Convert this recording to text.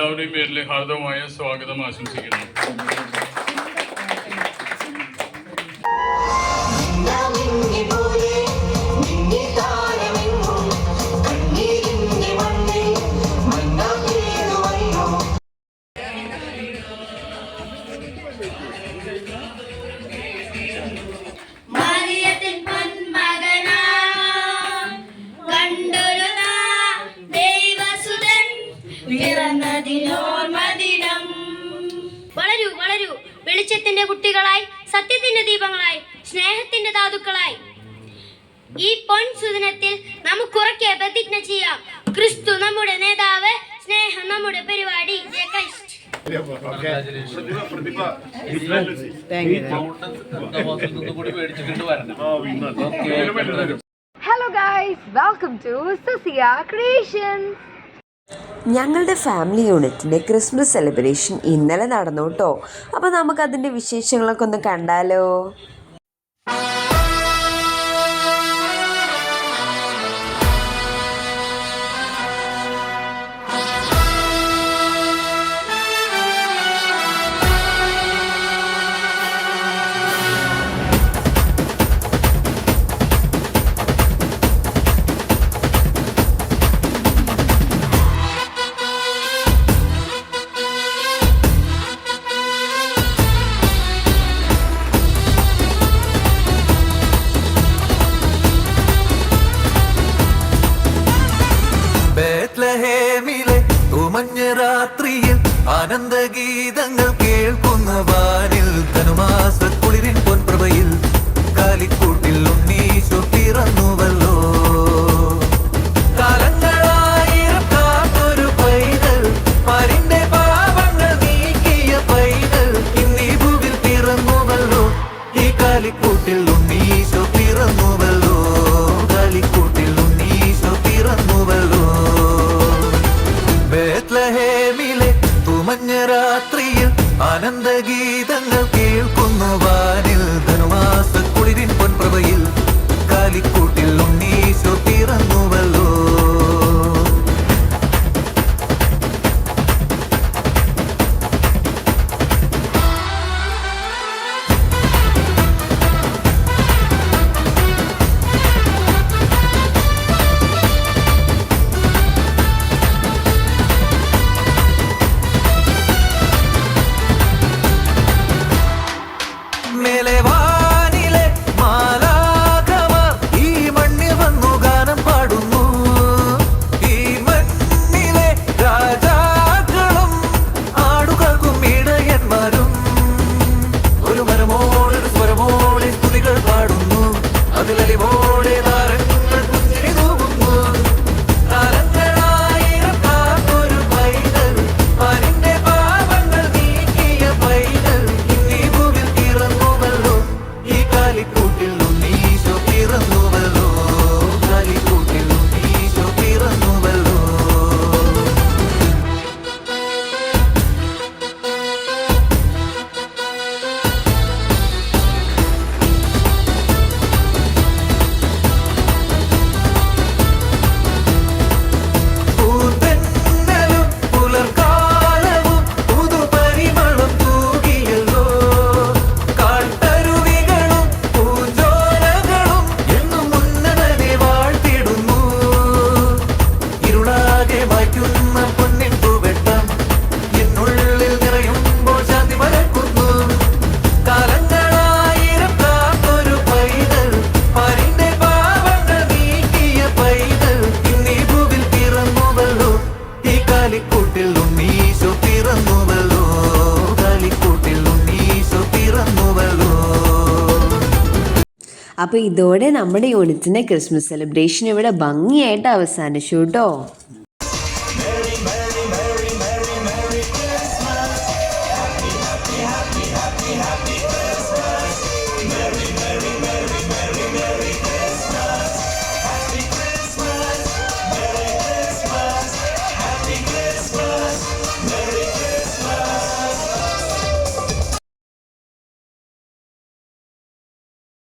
എല്ലാവരുടെയും പേരിൽ ഹാർദവമായ സ്വാഗതം ആശംസിക്കുന്നു. വളരൂ വളരൂ, വെളിച്ചത്തിന്റെ കുട്ടികളായി, സത്യത്തിന്റെ ദീപങ്ങളായി, സ്നേഹത്തിന്റെ ധാതുക്കളായി. ഈ പൊൻസുദിനത്തിൽ നമുക്കുറക്കെ പ്രതിജ്ഞ ചെയ്യാം. ക്രിസ്തു നമ്മുടെ നേതാവ്, സ്നേഹം നമ്മുടെ പരിപാടി. Jaya Christ. Hello guys, welcome to Susia Creations. ഞങ്ങളുടെ ഫാമിലി യൂണിറ്റിൻ്റെ ക്രിസ്മസ് സെലിബ്രേഷൻ ഇന്നലെ നടന്നു കേട്ടോ. അപ്പോൾ നമുക്കതിൻ്റെ വിശേഷങ്ങളൊക്കെ ഒന്ന് കണ്ടാലോ. രാത്രിയിൽ ആനന്ദഗീതങ്ങൾ കേൾക്കുന്ന വാനിൽ ധനുമാസക്കുളിരിൻ പൊൻപ്രഭയിൽ കാലിക്കൂട്ടിൽ ഉണ്ണീശോ പിറന്നുവല്ലോ. കാലങ്ങളായിരം കാത്തൊരു പൈതൽ, പാരിന്റെ പാപങ്ങൾ നീക്കിയ പൈതൽ ഇന്നീ ഭൂവിൽ പിറന്നുവല്ലോ. ഈ കാലിക്കൂട്ടിൽ ഉണ്ണീശോ പിറന്നുവല്ലോ. കാലിക്കൂട്ടിൽ ഉണ്ണീശോ പിറന്നുവല്ലോ. ബേത്ലഹേമിലെ തുമഞ്ഞ രാത്രിയിൽ ആനന്ദഗീതങ്ങൾ കേൾക്കുന്ന വാനിൽ ധനുമാസക്കുളിരിൻ പൊൻപ്രഭയിൽ കാലിക്കൂട്ടിൽ ഉണ്ണീശോ പിറന്നുവല്ലോ. അപ്പോൾ ഇതോടെ നമ്മുടെ യൂണിറ്റിൻ്റെ ക്രിസ്മസ് സെലിബ്രേഷൻ ഇവിടെ ഭംഗിയായിട്ട് അവസാനിച്ചു കേട്ടോ.